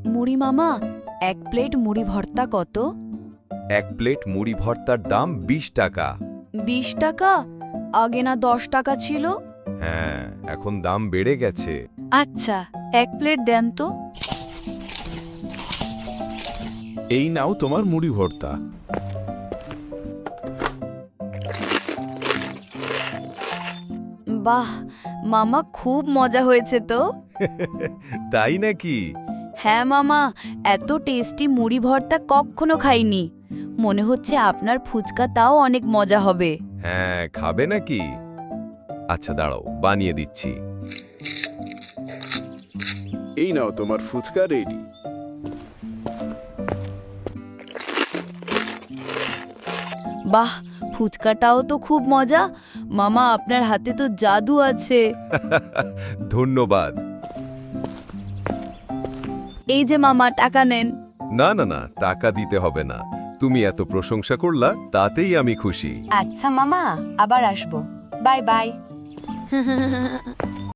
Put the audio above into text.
মুড়ি মামা, এক প্লেট মুড়ি ভর্তা কত? এক প্লেট মুড়ি ভর্তার দাম ২০ টাকা। ২০ টাকা? আগে না ১০ টাকা ছিল? হ্যাঁ, এখন দাম বেড়ে গেছে। আচ্ছা, এক প্লেট দেন তো। এই নাও তোমার মুড়ি ভর্তা। বাহ মামা, খুব মজা হয়েছে তো। তাই নাকি? হ্যাঁ মামা, এত টেস্টি মুড়ি ভর্তা কখনো খাইনি। মনে হচ্ছে আপনার ফুচকা তাও অনেক মজা হবে। হ্যাঁ, খাবে নাকি? আচ্ছা দাঁড়াও, বানিয়ে দিচ্ছি। এই নাও তোমার ফুচকা রেডি। বাহ, ফুচকাটাও তো খুব মজা। মামা, আপনার হাতে তো জাদু আছে। ধন্যবাদ। এই যে মামা, টাকা নেন। না না না, টাকা দিতে হবে না। তুমি এত প্রশংসা করলা, তাতেই আমি খুশি। আচ্ছা মামা, আবার আসবো। Bye bye.